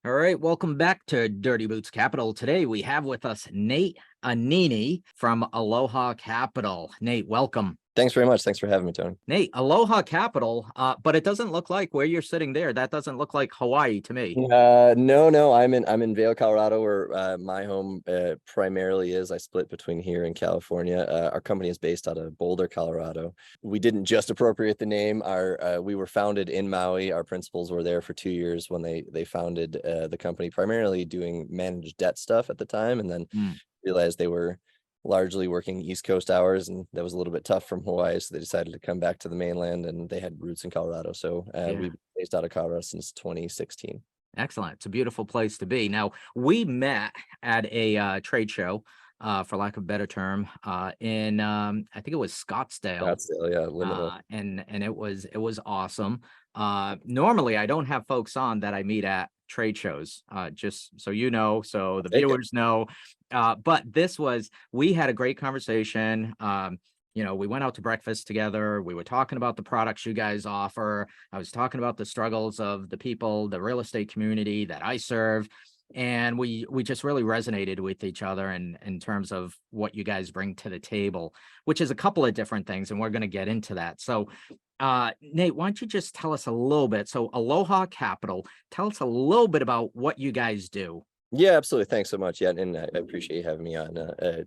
All right, welcome back to Dirty Boots Capital. Today we have with us Nate Agnini from Aloha Capital. Nate, welcome. Thanks very much. Thanks for having me, Tony. Nate, Aloha Capital, but it doesn't look like where you're sitting there. That doesn't look like Hawaii to me. No, I'm in Vail, Colorado, where my home primarily is. I split between here and California. Our company is based out of Boulder, Colorado. We didn't just appropriate the name. We were founded in Maui. Our principals were there for 2 years when they founded the company, primarily doing managed debt stuff at the time, and then realized they were largely working East Coast hours, and that was a little bit tough from Hawaii, so they decided to come back to the mainland, and they had roots in Colorado. So Yeah. we've been based out of Colorado since 2016. Excellent. It's a beautiful place to be. Now, we met at a trade show, for lack of a better term, in I think it was Scottsdale. Scottsdale, yeah, Limited. And it was awesome. Normally I don't have folks on that I meet at trade shows, just so you know, so the viewers know. But we had a great conversation. We went out to breakfast together. We were talking about the products you guys offer. I was talking about the struggles of the people, the real estate community that I serve. And we just really resonated with each other in terms of what you guys bring to the table, which is a couple of different things. And we're going to get into that. So, Nate, why don't you just tell us a little bit? So Aloha Capital, tell us a little bit about what you guys do. Yeah, absolutely. Thanks so much. Yeah, and I appreciate you having me on.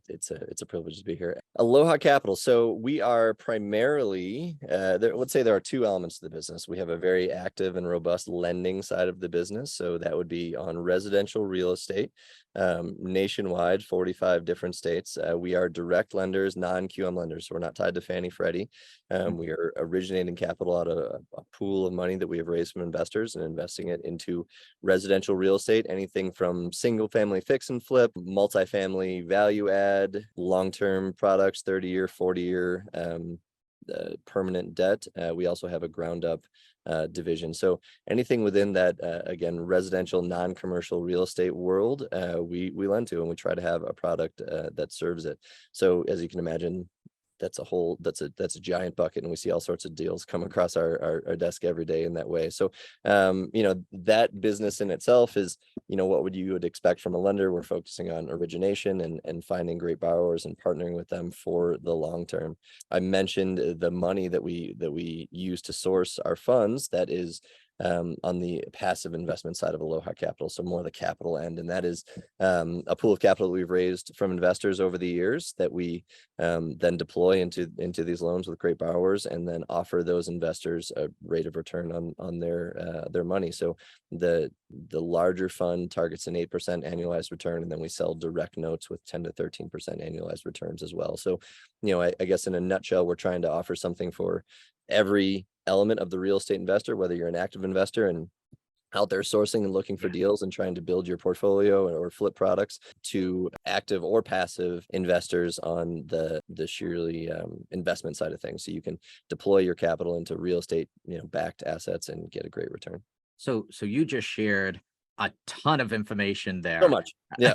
It's a privilege to be here. Aloha Capital. So we are primarily, let's say there are two elements to the business. We have a very active and robust lending side of the business. So that would be on residential real estate, nationwide, 45 different states. We are direct lenders, non-QM lenders. So we're not tied to Fannie Freddie. We are originating capital out of a pool of money that we have raised from investors and investing it into residential real estate, anything from single family fix and flip, multifamily value add, long-term products, 30-year, 40-year permanent debt. We also have a ground up division. So anything within that, again, residential, non-commercial real estate world, we lend to, and we try to have a product that serves it. So as you can imagine, that's a giant bucket, and we see all sorts of deals come across our desk every day in that way. So that business in itself is what you would expect from a lender. We're focusing on origination and finding great borrowers and partnering with them for the long term. I mentioned the money that we use to source our funds. That is on the passive investment side of Aloha Capital, so more the capital end, and that is a pool of capital that we've raised from investors over the years that we then deploy into these loans with great borrowers, and then offer those investors a rate of return on their money. So the larger fund targets an 8% annualized return, and then we sell direct notes with 10 to 13% annualized returns as well. So I guess in a nutshell, we're trying to offer something for every element of the real estate investor, whether you're an active investor and out there sourcing and looking for deals and trying to build your portfolio or flip products, to active or passive investors on the sheerly investment side of things. So you can deploy your capital into real estate, backed assets and get a great return. So you just shared a ton of information there. So much. Yeah.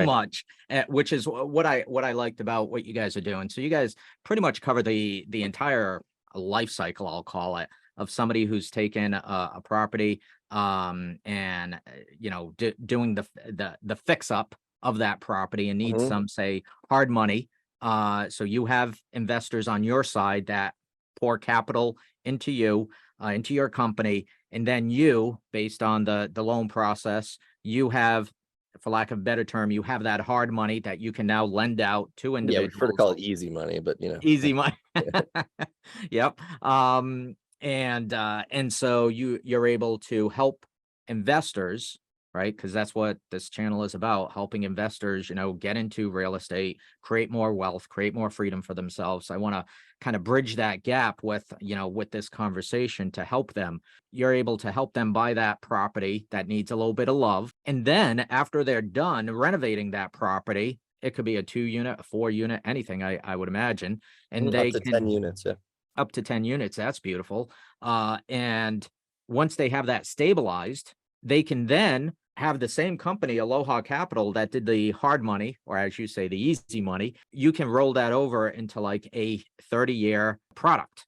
Much, which is what I liked about what you guys are doing. So you guys pretty much cover the entire life cycle, I'll call it, of somebody who's taken a property and doing the fix up of that property and needs some, say, hard money. So you have investors on your side that pour capital into you, into your company, and then you, based on the loan process, you have, for lack of a better term, you have that hard money that you can now lend out to individuals. Yeah, we prefer to call it easy money, but easy money. Yep. And so you're able to help investors, right? Because that's what this channel is about, helping investors, get into real estate, create more wealth, create more freedom for themselves. I want to kind of bridge that gap with this conversation to help them. You're able to help them buy that property that needs a little bit of love. And then after they're done renovating that property, it could be a 2-unit, a 4-unit, anything, I would imagine. And they up to 10 units, yeah. Up to 10 units. That's beautiful. And once they have that stabilized, they can then have the same company, Aloha Capital, that did the hard money, or as you say, the easy money. You can roll that over into like a 30-year product,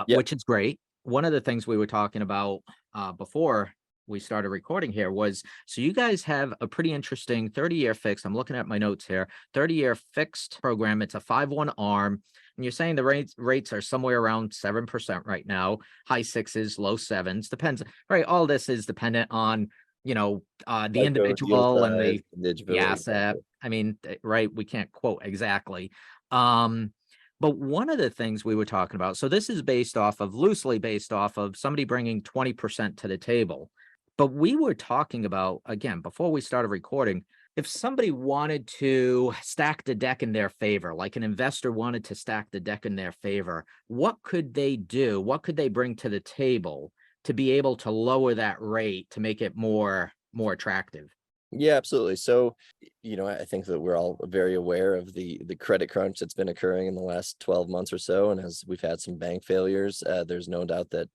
which is great. One of the things we were talking about before we started recording here was, so you guys have a pretty interesting 30-year fixed. I'm looking at my notes here, 30-year fixed program. It's a 5/1 ARM. And you're saying the rates are somewhere around 7% right now, high sixes, low sevens, depends, right? All this is dependent on, the FICO, deal individual and size, the eligibility. asset. I mean, right, we can't quote exactly. Um, but one of the things we were talking about, so this is loosely based off of somebody bringing 20% to the table. But we were talking about, again, before we started recording, if somebody wanted to stack the deck in their favor, like an investor wanted to stack the deck in their favor, what could they do? What could they bring to the table to be able to lower that rate to make it more attractive? Yeah, absolutely. So, I think that we're all very aware of the credit crunch that's been occurring in the last 12 months or so. And as we've had some bank failures, there's no doubt that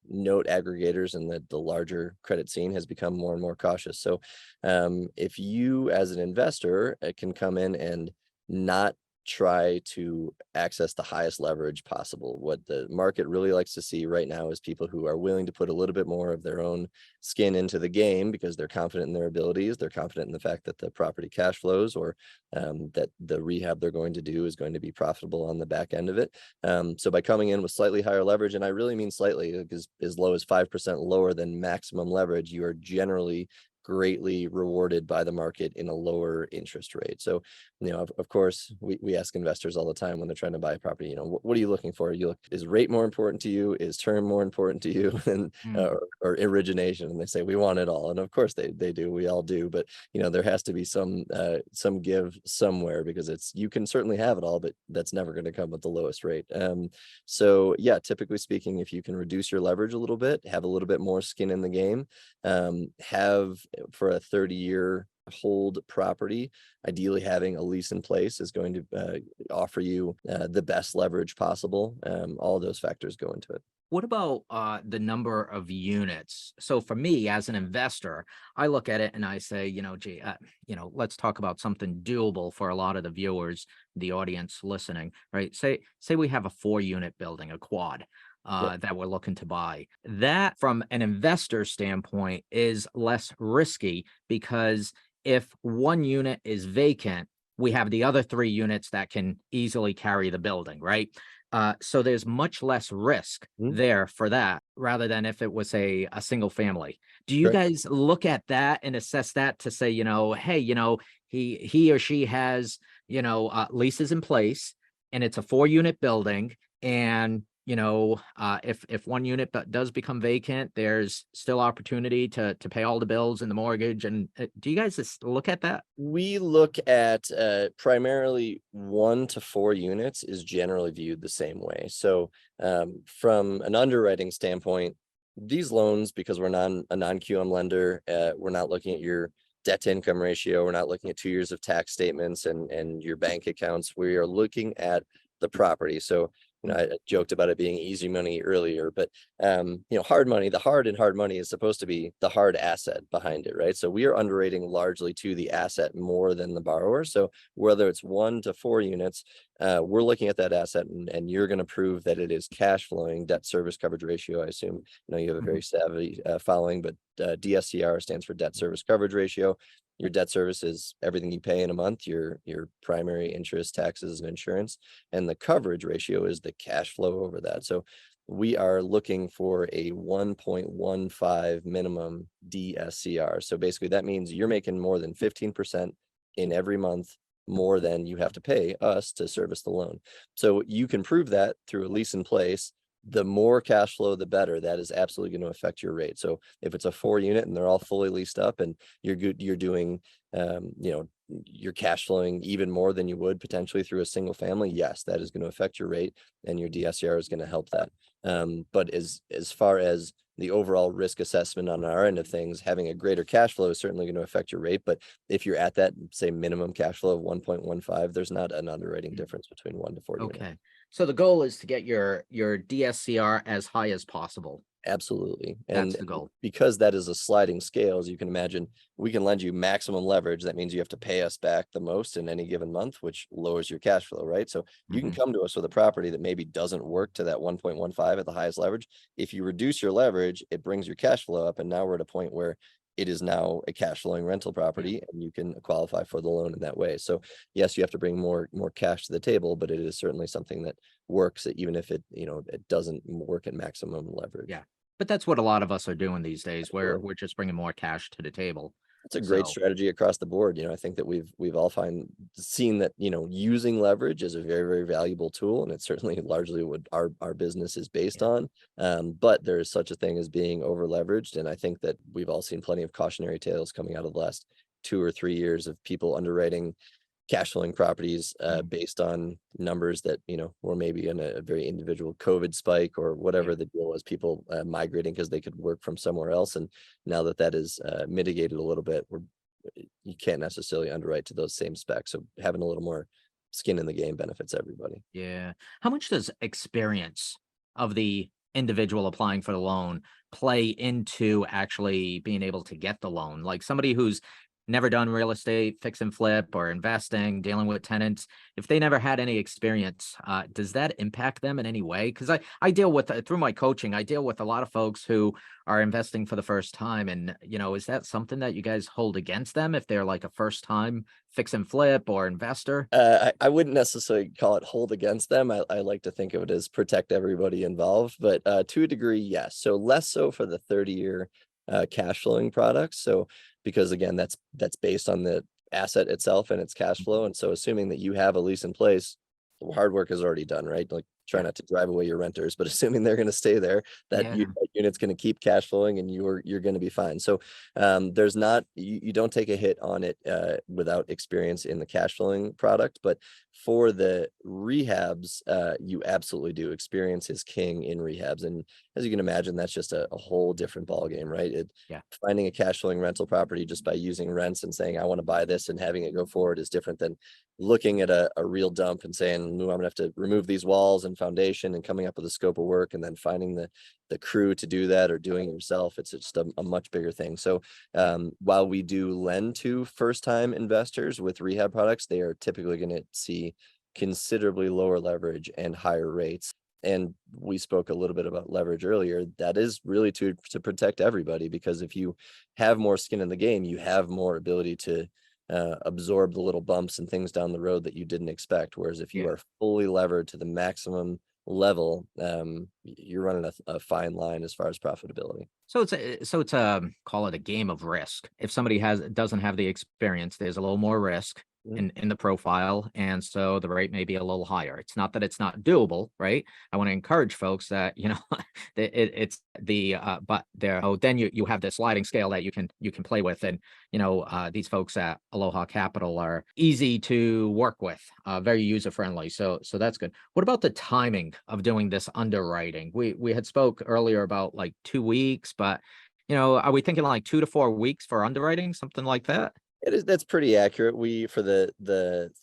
note aggregators and the larger credit scene has become more and more cautious. So, if you as an investor can come in and not try to access the highest leverage possible. What the market really likes to see right now is people who are willing to put a little bit more of their own skin into the game because they're confident in their abilities. They're confident in the fact that the property cash flows or that the rehab they're going to do is going to be profitable on the back end of it. So by coming in with slightly higher leverage, and I really mean slightly, because as low as 5% lower than maximum leverage, you are generally greatly rewarded by the market in a lower interest rate. So, of course, we ask investors all the time when they're trying to buy a property, what are you looking for? Is rate more important to you? Is term more important to you? And or origination? And they say we want it all. And of course they do. We all do. But there has to be some give somewhere, because you can certainly have it all, but that's never going to come with the lowest rate. So yeah, typically speaking, if you can reduce your leverage a little bit, have a little bit more skin in the game, have for a 30-year hold property, ideally having a lease in place is going to offer you the best leverage possible. All of those factors go into it. What about the number of units? So for me as an investor, I look at it and I say, gee, let's talk about something doable for a lot of the viewers, the audience listening, right? Say we have a 4-unit building, a quad. Yeah. That we're looking to buy. That, from an investor standpoint, is less risky because if one unit is vacant, we have the other 3 units that can easily carry the building, right? So there's much less risk Mhm. there for that, rather than if it was a single family. Do you Correct. guys look at that and assess that to say, hey, he or she has, leases in place, and it's a 4-unit building, and if one unit does become vacant, there's still opportunity to pay all the bills and the mortgage. And do you guys just look at that? We look at primarily 1 to 4 units is generally viewed the same way. So from an underwriting standpoint, these loans, because we're a non-QM lender, we're not looking at your debt to income ratio. We're not looking at 2 years of tax statements and your bank accounts. We are looking at the property. So I joked about it being easy money earlier, but hard money, the hard in hard money is supposed to be the hard asset behind it, right? So we are underwriting largely to the asset more than the borrower. So whether it's 1 to 4 units, we're looking at that asset, and you're going to prove that it is cash flowing. Debt service coverage ratio, I assume you have a very savvy following, but DSCR stands for debt service coverage ratio. Your debt service is everything you pay in a month, your primary interest, taxes, and insurance, and the coverage ratio is the cash flow over that. So we are looking for a 1.15 minimum DSCR. So basically that means you're making more than 15% in every month more than you have to pay us to service the loan. So you can prove that through a lease in place. The more cash flow, the better. That is absolutely going to affect your rate. So if it's a 4-unit and they're all fully leased up and you're doing, you're cash flowing even more than you would potentially through a single family, yes, that is going to affect your rate, and your DSCR is going to help that. But as far as the overall risk assessment on our end of things, having a greater cash flow is certainly going to affect your rate. But if you're at that, say, minimum cash flow of 1.15, there's not an underwriting difference between 1 to 4 units. Okay. So the goal is to get your DSCR as high as possible. Absolutely. That's And the goal. because that is a sliding scale, as you can imagine, we can lend you maximum leverage. That means you have to pay us back the most in any given month, which lowers your cash flow, right? So you can Mhm. come to us with a property that maybe doesn't work to that 1.15 at the highest leverage. If you reduce your leverage, it brings your cash flow up. And now we're at a point where it is now a cash flowing rental Yeah. property and you can qualify for the loan in that way. So yes, you have to bring more cash to the table, but it is certainly something that works even if it doesn't work at maximum leverage. Yeah. But that's what a lot of us are doing these days, where Absolutely. we're just bringing more cash to the table. It's a great So, strategy across the board. I think that we've all seen that, using leverage is a very, very valuable tool, and it's certainly largely what our business is based yeah. on. But there is such a thing as being over leveraged, and I think that we've all seen plenty of cautionary tales coming out of the last 2 or 3 years of people underwriting cash flowing properties Mm, based on numbers that were maybe in a very individual COVID spike or yeah. whatever the deal was, people migrating because they could work from somewhere else. And now that that is mitigated a little bit, you can't necessarily underwrite to those same specs. So having a little more skin in the game benefits everybody. Yeah. How much does experience of the individual applying for the loan play into actually being able to get the loan? Like somebody who's never done real estate, fix and flip, or investing, dealing with tenants, if they never had any experience, does that impact them in any way? Because I deal with through my coaching, I deal with a lot of folks who are investing for the first time, and is that something that you guys hold against them if they're like a first time fix and flip or investor? I wouldn't necessarily call it hold against them. I like to think of it as protect everybody involved, but to a degree, yes. So less so for the 30-year cash flowing products. So because again, that's based on the asset itself and its cash Mhm. flow. And so assuming that you have a lease in place, the hard work is already done, right? Like try Yeah. not to drive away your renters, but assuming they're going to stay there, Yeah. that unit's going to keep cash flowing and you're going to be fine. So there's not you don't take a hit on it without experience in the cash flowing product, but for the rehabs, you absolutely do. Experience is king in rehabs, and as you can imagine, that's just a whole different ball game, right? Yeah. Finding a cash flowing rental property just by using rents and saying I want to buy this and having it go forward is different than looking at a real dump and saying, no, I'm gonna have to remove these walls and foundation and coming up with a scope of work and then finding the crew to do that or doing it yourself. It's just a much bigger thing. So Yeah. while we do lend to first time investors with rehab products, they are typically going to see considerably lower leverage and higher rates. And we spoke a little bit about leverage earlier. That is really to protect everybody, because if you have more skin in the game, you have more ability to absorb the little bumps and things down the road that you didn't expect. Whereas if you Yeah. are fully levered to the maximum level, you're running a fine line as far as profitability. So it's a call it a game of risk. If somebody doesn't have the experience, there's a little more risk Mhm. in the profile, and so the rate may be a little higher. It's not that it's not doable, right? I want to encourage folks that that it's the but there. Oh, then you have the sliding scale that you can play with, and these folks at Aloha Capital are easy to work with, very user friendly. So that's good. What about the timing of doing this underwriting? We had spoke earlier about like 2 weeks, but are we thinking like 2 to 4 weeks for underwriting, something like that? That's pretty accurate. We for the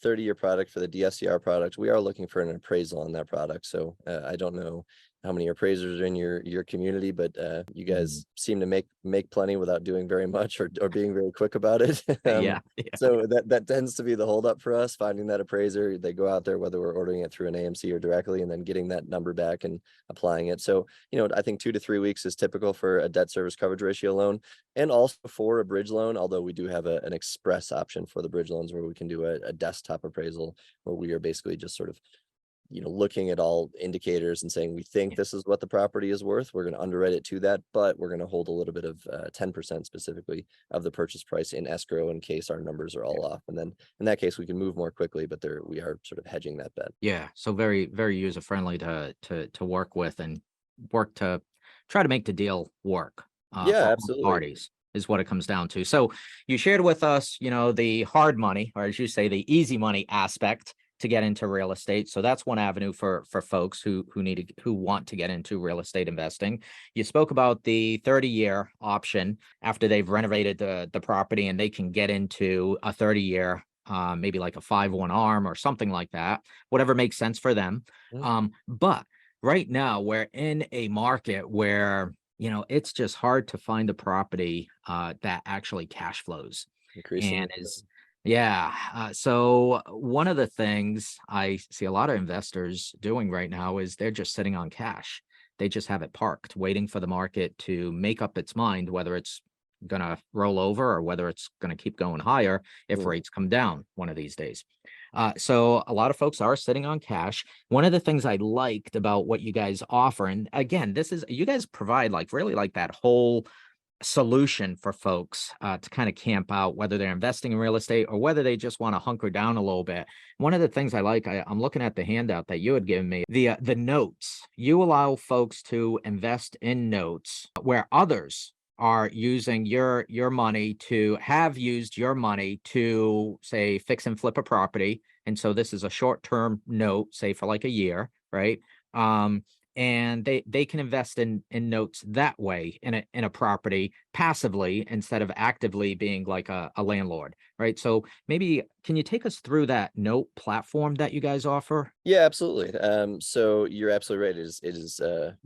30-year product, for the DSCR product, we are looking for an appraisal on that product. So I don't know how many appraisers are in your community, but you Mm. guys seem to make plenty without doing very much or being very quick about it. Yeah, yeah, So that tends to be the holdup for us, finding that appraiser. They go out there, whether we're ordering it through an AMC or directly, and then getting that number back and applying it. So, I think 2 to 3 weeks is typical for a debt service coverage ratio loan. And also for a bridge loan, although we do have an express option for the bridge loans where we can do a desktop appraisal where we are basically just sort of, looking at all indicators and saying we think yeah, this is what the property is worth. We're going to underwrite it to that, but we're going to hold a little bit of 10% specifically of the purchase price in escrow in case our numbers are yeah. all off. And then in that case, we can move more quickly, but we are sort of hedging that bet. Yeah, so very, very user friendly to work with and work to try to make the deal work Yeah, for all absolutely. parties is what it comes down to. So you shared with us, the hard money, or as you say, the easy money aspect to get into real estate. So that's one avenue for folks who want to get into real estate investing. You spoke about the 30-year option after they've renovated the property and they can get into a 30-year, maybe like a 5-1 arm or something like that, whatever makes sense for them. Mhm. But right now we're in a market where it's just hard to find a property that actually cash flows and Increasingly. is, yeah. So one of the things I see a lot of investors doing right now is they're just sitting on cash. They just have it parked, waiting for the market to make up its mind, whether it's going to roll over or whether it's going to keep going higher if Mm, rates come down one of these days. So a lot of folks are sitting on cash. One of the things I liked about what you guys offer, and again, this is you guys provide like really like that whole solution for folks to kind of camp out, whether they're investing in real estate or whether they just want to hunker down a little bit. One of the things I like, I'm looking at the handout that you had given me, the notes. You allow folks to invest in notes where others are using your money to have used your money to say fix and flip a property. And so this is a short-term note, say for like a year, right? Um, and they can invest in notes that way in a property passively instead of actively being like a landlord, right? So maybe can you take us through that note platform that you guys offer? yeah, absolutely. So you're absolutely right. It is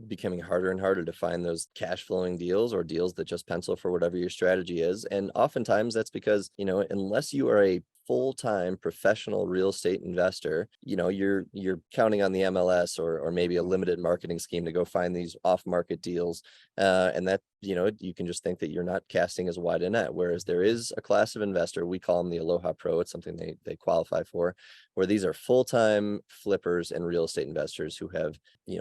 becoming harder and harder to find those cash flowing deals or deals that just pencil for whatever your strategy is. And oftentimes that's because, unless you are a full-time professional real estate investor, you're counting on the MLS or maybe a limited marketing scheme to go find these off-market deals. And that, you can just think that you're not casting as wide a net. Whereas there is a class of investor, we call them the Aloha Pro. It's something they qualify for, where these are full-time flippers and real estate investors who have,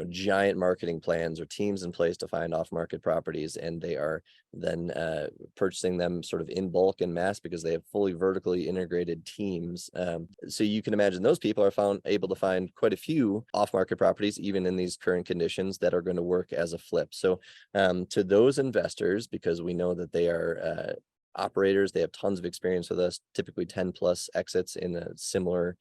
giant marketing plans or teams in place to find off-market properties, and they are then purchasing them sort of in bulk and mass because they have fully vertically integrated teams. So you can imagine those people are able to find quite a few off-market properties, even in these current conditions, that are going to work as a flip. So to those investors, because we know that they are operators, they have tons of experience with us, typically 10 plus exits in a similar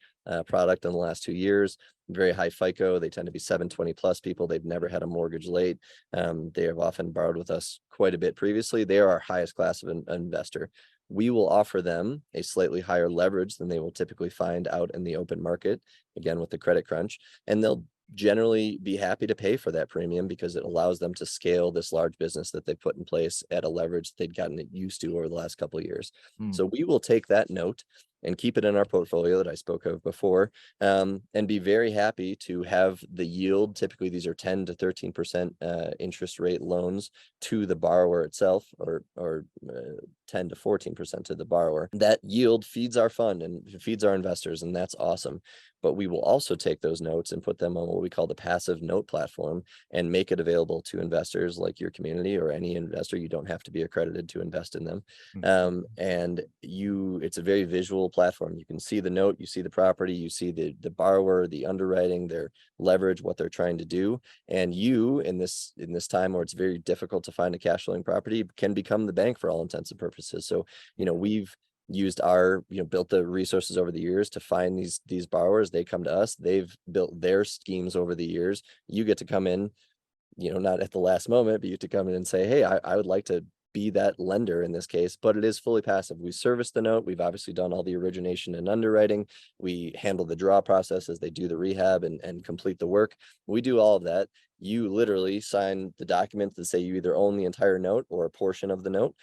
product in the last 2 years, very high FICO. They tend to be 720 plus people. They've never had a mortgage late. They have often borrowed with us quite a bit previously. They are our highest class of investor. We will offer them a slightly higher leverage than they will typically find out in the open market, again, with the credit crunch, and they'll generally be happy to pay for that premium because it allows them to scale this large business that they put in place at a leverage they'd gotten used to over the last couple of years. Hmm. So we will take that note and keep it in our portfolio that I spoke of before, and be very happy to have the yield. Typically, these are 10 to 13% interest rate loans to the borrower itself, or 10 to 14% to the borrower. That yield feeds our fund and feeds our investors, and that's awesome. But we will also take those notes and put them on what we call the passive note platform and make it available to investors like your community or any investor. You don't have to be accredited to invest in them. And it's a very visual platform. You can see the note, you see the property, you see the borrower, the underwriting, their leverage, what they're trying to do. And you, in this time where it's very difficult to find a cash flowing property, can become the bank for all intents and purposes. So, we've used built the resources over the years to find these borrowers. They come to us, they've built their schemes over the years. You get to come in, not at the last moment, but you have to come in and say, hey, I would like to be that lender in this case, but it is fully passive. We service the note. We've obviously done all the origination and underwriting. We handle the draw process as they do the rehab and complete the work. We do all of that. You literally sign the documents that say you either own the entire note or a portion of the note.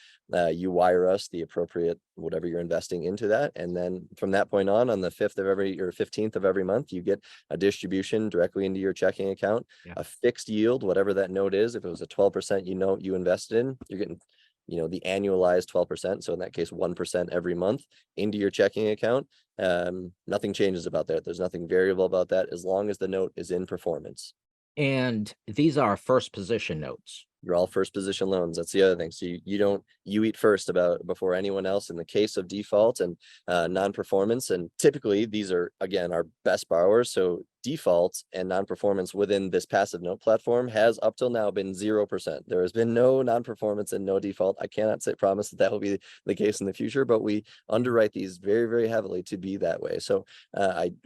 You wire us the appropriate whatever you're investing into that, and then from that point on the 5th of every or 15th of every month, you get a distribution directly into your checking account, Yeah. a fixed yield, whatever that note is. If it was a 12% you invested in, you're getting the annualized 12%. So in that case, 1% every month into your checking account. Nothing changes about that. There's nothing variable about that as long as the note is in performance. And these are first position notes. You're all first position loans. That's the other thing. So you eat first before anyone else in the case of default and non-performance. And typically these are, again, our best borrowers. So defaults and non-performance within this passive note platform has up till now been 0%. There has been no non-performance and no default. I cannot promise that will be the case in the future, but we underwrite these very, very heavily to be that way. So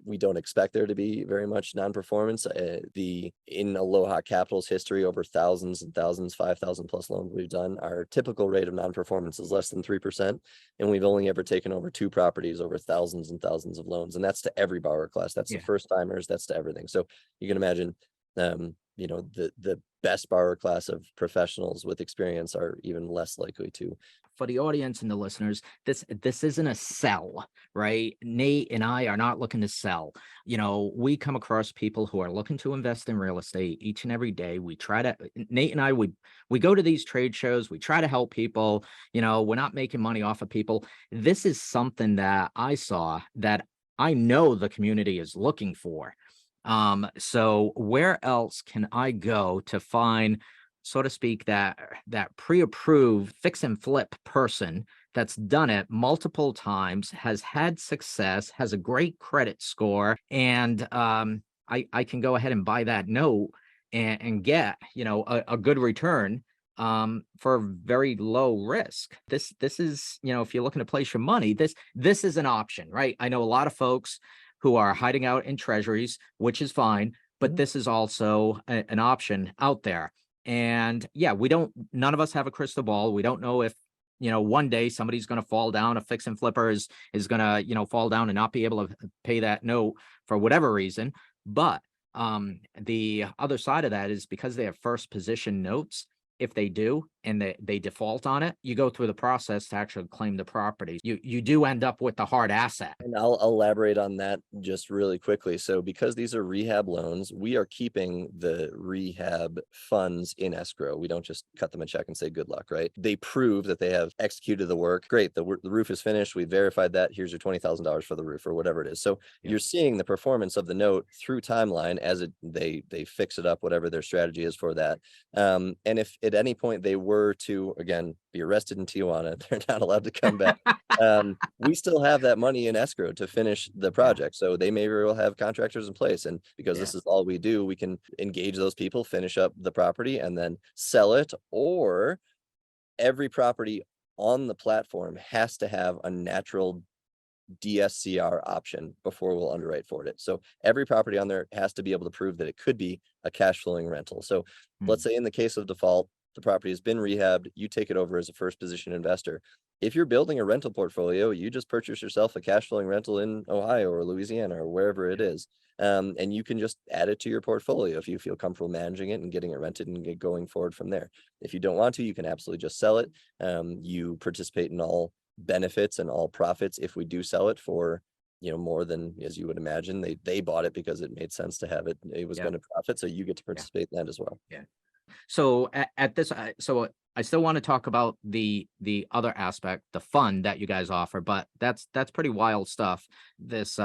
we don't expect there to be very much non-performance. In Aloha Capital's history, over thousands and thousands, 5,000 plus loans we've done, our typical rate of non-performance is less than 3%. And we've only ever taken over 2 properties over thousands and thousands of loans. And that's to every borrower class. That's the first timers. That's to everything. So you can imagine the best borrower class of professionals with experience are even less likely to. For the audience and the listeners, this isn't a sell, right? Nate and I are not looking to sell. We come across people who are looking to invest in real estate each and every day. Nate and I, we go to these trade shows, we try to help people. We're not making money off of people. This is something that I saw that I know the community is looking for. So where else can I go to find, so to speak, that pre-approved fix and flip person that's done it multiple times, has had success, has a great credit score, and I can go ahead and buy that note and get a good return for very low risk. This is, if you're looking to place your money, this is an option, right? I know a lot of folks who are hiding out in treasuries, which is fine, but this is also an option out there. And yeah, none of us have a crystal ball. We don't know if, one day somebody's going to fall down, a fix and flipper is going to, fall down and not be able to pay that note for whatever reason. But the other side of that is because they have first position notes. If they do and they default on it, you go through the process to actually claim the property. You do end up with the hard asset. And I'll elaborate on that just really quickly. So because these are rehab loans, we are keeping the rehab funds in escrow. We don't just cut them a check and say good luck, right? They prove that they have executed the work. Great, the roof is finished. We verified that. Here's your $20,000 for the roof or whatever it is. So you're seeing the performance of the note through timeline as they fix it up, whatever their strategy is for that. And if at any point they were to, again, be arrested in Tijuana, they're not allowed to come back. We still have that money in escrow to finish the project. So they may very well have contractors in place. And because this is all we do, we can engage those people, finish up the property and then sell it. Or every property on the platform has to have a natural DSCR option before we'll underwrite for it. So every property on there has to be able to prove that it could be a cash flowing rental. So let's say in the case of default, the property has been rehabbed, you take it over as a first position investor. If you're building a rental portfolio, you just purchase yourself a cash flowing rental in Ohio or Louisiana or wherever it is. And you can just add it to your portfolio if you feel comfortable managing it and getting it rented and get going forward from there. If you don't want to, you can absolutely just sell it. You participate in all benefits and all profits if we do sell it for more than, as you would imagine. They bought it because it made sense to have it. It was going to profit, so you get to participate in that as well. So at this, so I still want to talk about the other aspect, the fund that you guys offer, but that's pretty wild stuff. This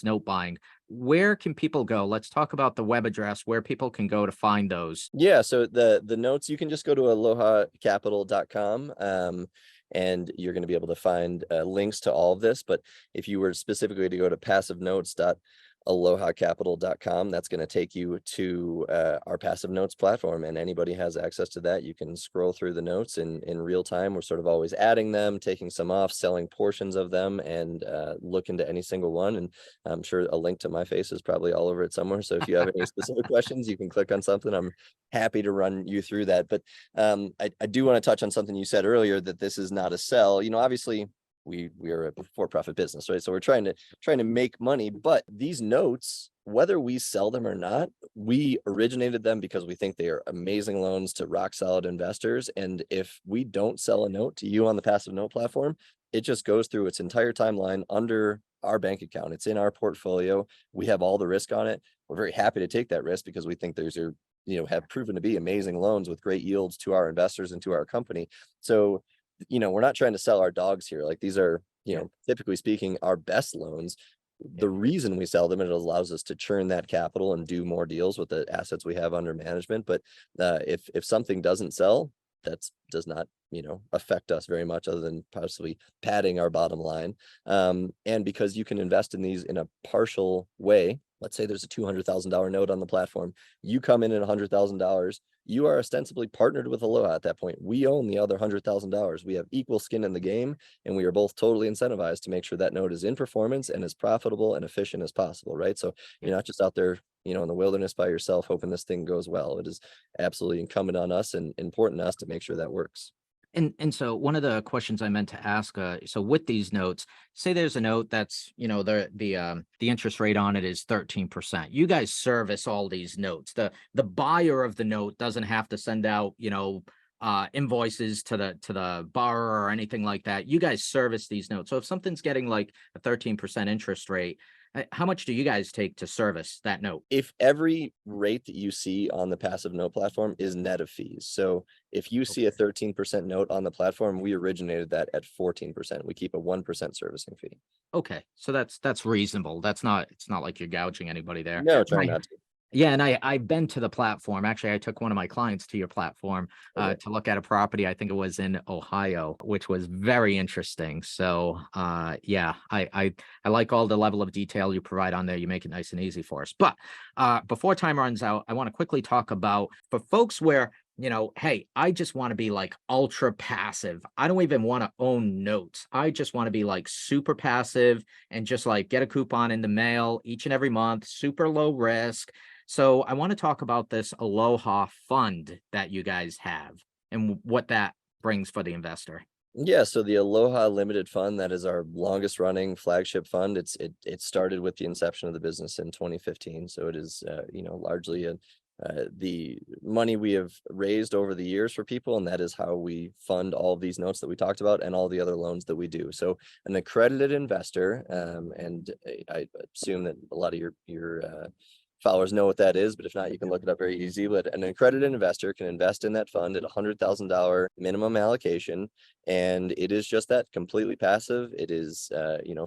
note buying. Where can people go? Let's talk about the web address where people can go to find those. Yeah, so the notes, you can just go to alohacapital.com. And you're going to be able to find links to all of this. But if you were specifically to go to passivenotes.alohacapital.com, that's going to take you to our passive notes platform, and anybody has access to that. You can scroll through the notes in real time. We're sort of always adding them, taking some off, selling portions of them, and look into any single one. And I'm sure a link to my face is probably all over it somewhere. So if you have any specific questions, you can click on something. I'm happy to run you through that. But I do want to touch on something you said earlier, that this is not a sell. Obviously we are a for-profit business, right? So we're trying to make money, but these notes, whether we sell them or not, we originated them because we think they are amazing loans to rock solid investors. And if we don't sell a note to you on the passive note platform, it just goes through its entire timeline under our bank account. It's in our portfolio. We have all the risk on it. We're very happy to take that risk because we think those are, have proven to be amazing loans with great yields to our investors and to our company. So, we're not trying to sell our dogs here. Like, these are, typically speaking, our best loans. The reason we sell them, it allows us to churn that capital and do more deals with the assets we have under management. But if something doesn't sell, that does not, affect us very much, other than possibly padding our bottom line. And because you can invest in these in a partial way, let's say there's a $200,000 note on the platform, you come in at $100,000, you are ostensibly partnered with Aloha at that point. We own the other $100,000. We have equal skin in the game, and we are both totally incentivized to make sure that note is in performance and as profitable and efficient as possible, right? So you're not just out there, in the wilderness by yourself hoping this thing goes well. It is absolutely incumbent on us and important to us to make sure that works. And so one of the questions I meant to ask, so with these notes, say there's a note that's, the interest rate on it is 13%. You guys service all these notes. The buyer of the note doesn't have to send out, invoices to the borrower or anything like that. You guys service these notes. So if something's getting like a 13% interest rate, how much do you guys take to service that note? If every rate that you see on the passive note platform is net of fees. So if you see a 13% note on the platform, we originated that at 14%. We keep a 1% servicing fee. Okay, so that's reasonable. It's not like you're gouging anybody there. No, try Right. not to. Yeah, and I've been to the platform. Actually, I took one of my clients to your platform Okay. to look at a property. I think it was in Ohio, which was very interesting. So yeah, I like all the level of detail you provide on there. You make it nice and easy for us. But before time runs out, I want to quickly talk about for folks where hey, I just want to be like ultra passive. I don't even want to own notes. I just want to be like super passive and just like get a coupon in the mail each and every month, super low risk. So I want to talk about this Aloha fund that you guys have and what that brings for the investor. Yeah, so the Aloha Limited Fund, that is our longest running flagship fund. It started with the inception of the business in 2015. So it is largely the money we have raised over the years for people, and that is how we fund all of these notes that we talked about and all the other loans that we do. So an accredited investor, and I assume that a lot of your followers know what that is, but if not, you can look it up very easy. But an accredited investor can invest in that fund at $100,000 minimum allocation, and it is just that, completely passive. It is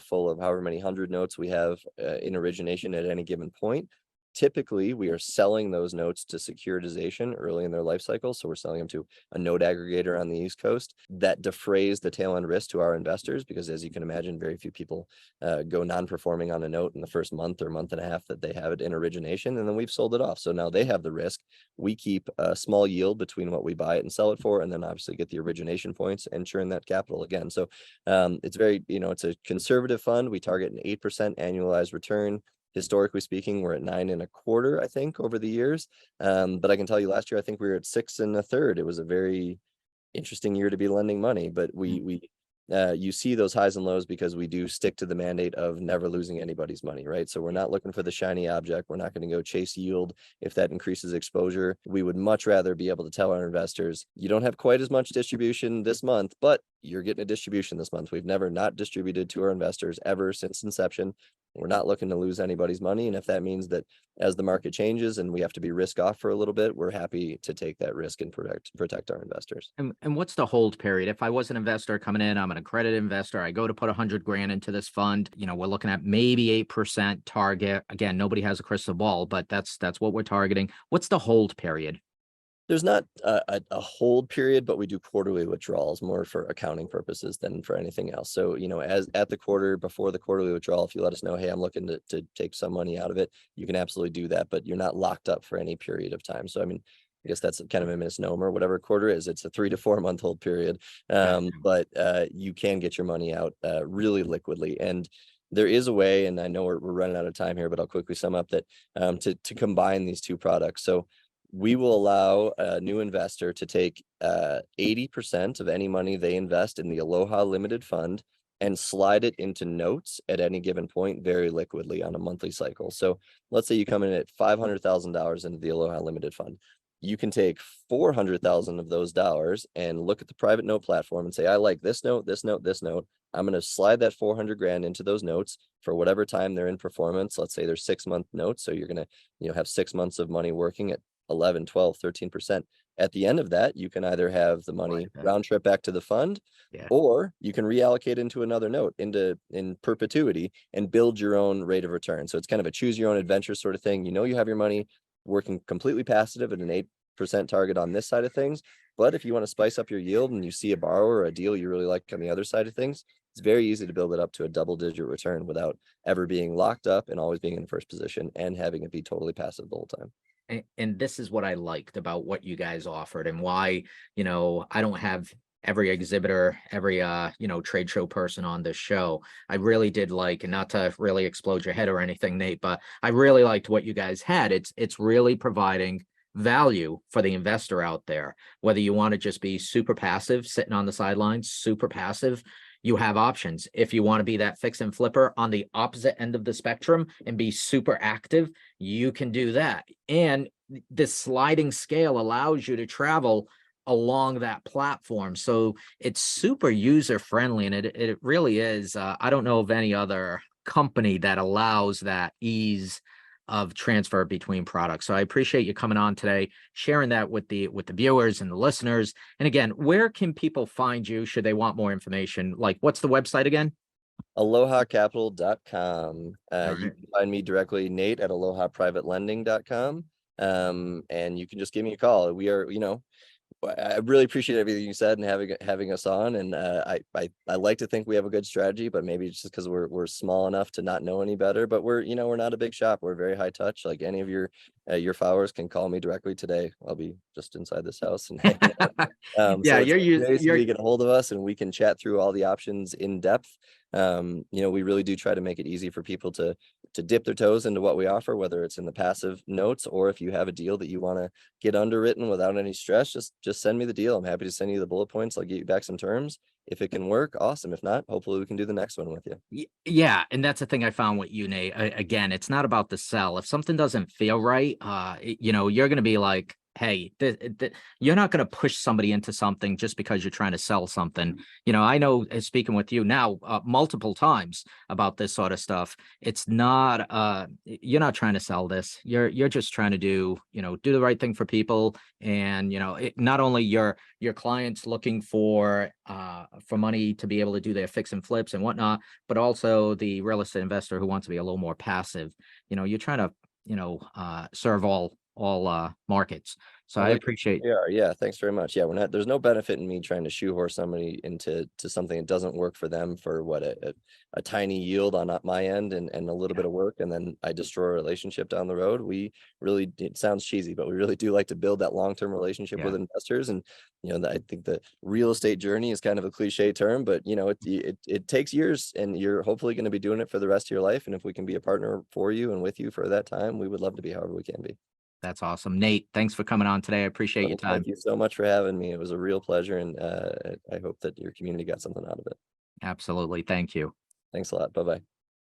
full of however many hundred notes we have in origination at any given point. Typically, we are selling those notes to securitization early in their life cycle. So we're selling them to a note aggregator on the East Coast that defrays the tail end risk to our investors, because as you can imagine, very few people go non-performing on a note in the first month or month and a half that they have it in origination, and then we've sold it off. So now they have the risk. We keep a small yield between what we buy it and sell it for, and then obviously get the origination points and churn that capital again. So it's very, it's a conservative fund. We target an 8% annualized return. Historically speaking, we're at 9.25%, I think, over the years. But I can tell you last year, I think we were at 6 1/3. It was a very interesting year to be lending money, but you see those highs and lows because we do stick to the mandate of never losing anybody's money, right? So we're not looking for the shiny object. We're not going to go chase yield if that increases exposure. We would much rather be able to tell our investors, you don't have quite as much distribution this month, but you're getting a distribution this month. We've never not distributed to our investors ever since inception. We're not looking to lose anybody's money. And if that means that as the market changes and we have to be risk off for a little bit, we're happy to take that risk and protect our investors. And what's the hold period? If I was an investor coming in, I'm an accredited investor. I go to put 100 grand into this fund. We're looking at maybe 8% target. Again, nobody has a crystal ball, but that's what we're targeting. What's the hold period? There's not a hold period, but we do quarterly withdrawals more for accounting purposes than for anything else. So, as at the quarter, before the quarterly withdrawal, if you let us know, hey, I'm looking to take some money out of it, you can absolutely do that, but you're not locked up for any period of time. So, I mean, I guess that's kind of a misnomer. Whatever quarter is, it's a 3 to 4 month hold period. But you can get your money out really liquidly. And there is a way, and I know we're running out of time here, but I'll quickly sum up that to combine these two products. So we will allow a new investor to take 80% of any money they invest in the Aloha Limited Fund and slide it into notes at any given point very liquidly on a monthly cycle. So let's say you come in at $500,000 into the Aloha Limited Fund. You can take 400,000 of those dollars and look at the private note platform and say, I like this note, this note, this note. I'm going to slide that 400 grand into those notes for whatever time they're in performance. Let's say they're 6-month notes. So you're going to, have 6 months of money working at 11, 12, 13%. At the end of that, you can either have the money round trip back to the fund, Yeah. or you can reallocate into another note in perpetuity and build your own rate of return. So it's kind of a choose your own adventure sort of thing. You have your money working completely passive at an 8% target on this side of things. But if you want to spice up your yield and you see a borrower or a deal you really like on the other side of things, it's very easy to build it up to a double-digit return without ever being locked up and always being in first position and having it be totally passive the whole time. And this is what I liked about what you guys offered and why, I don't have every exhibitor, every trade show person on this show. I really did like, and not to really explode your head or anything, Nate, but I really liked what you guys had. It's really providing value for the investor out there. Whether you want to just be super passive, sitting on the sidelines, super passive, you have options. If you want to be that fix and flipper on the opposite end of the spectrum and be super active, you can do that. And this sliding scale allows you to travel along that platform. So it's super user friendly, and it really is. I don't know of any other company that allows that ease of transfer between products. So I appreciate you coming on today, sharing that with the viewers and the listeners. And again, where can people find you should they want more information? Like, what's the website again? AlohaCapital.com. All You right. can find me directly, Nate at AlohaPrivateLending.com. And you can just give me a call. We are, I really appreciate everything you said and having us on. And I like to think we have a good strategy, but maybe it's just because we're small enough to not know any better. But we're not a big shop. We're very high touch. Like any of your followers can call me directly today. I'll be just inside this house and hanging out. Yeah, So it's very easy you're to get a hold of us, and we can chat through all the options in depth. We really do try to make it easy for people to dip their toes into what we offer, whether it's in the passive notes or if you have a deal that you want to get underwritten without any stress, just send me the deal. I'm happy to send you the bullet points. I'll get you back some terms. If it can work, awesome. If not, hopefully we can do the next one with you. Yeah, and that's the thing I found with you, Nate. Again, it's not about the sell. If something doesn't feel right, you're going to be like, hey, you're not going to push somebody into something just because you're trying to sell something. I know, speaking with you now multiple times about this sort of stuff. It's not you're not trying to sell this. You're just trying to do the right thing for people. And not only your clients looking for money to be able to do their fix and flips and whatnot, but also the real estate investor who wants to be a little more passive. You're trying to serve all markets. So I appreciate. Yeah, thanks very much. Yeah, there's no benefit in me trying to shoehorn somebody into something that doesn't work for them for what a tiny yield on my end and a little bit of work, and then I destroy a relationship down the road. We really, it sounds cheesy, but we really do like to build that long-term relationship with investors. And I think the real estate journey is kind of a cliche term, but it takes years, and you're hopefully going to be doing it for the rest of your life. And if we can be a partner for you and with you for that time, we would love to be however we can be. That's awesome. Nate, thanks for coming on today. I appreciate your time. Thank you so much for having me. It was a real pleasure, and I hope that your community got something out of it. Absolutely. Thank you. Thanks a lot. Bye-bye.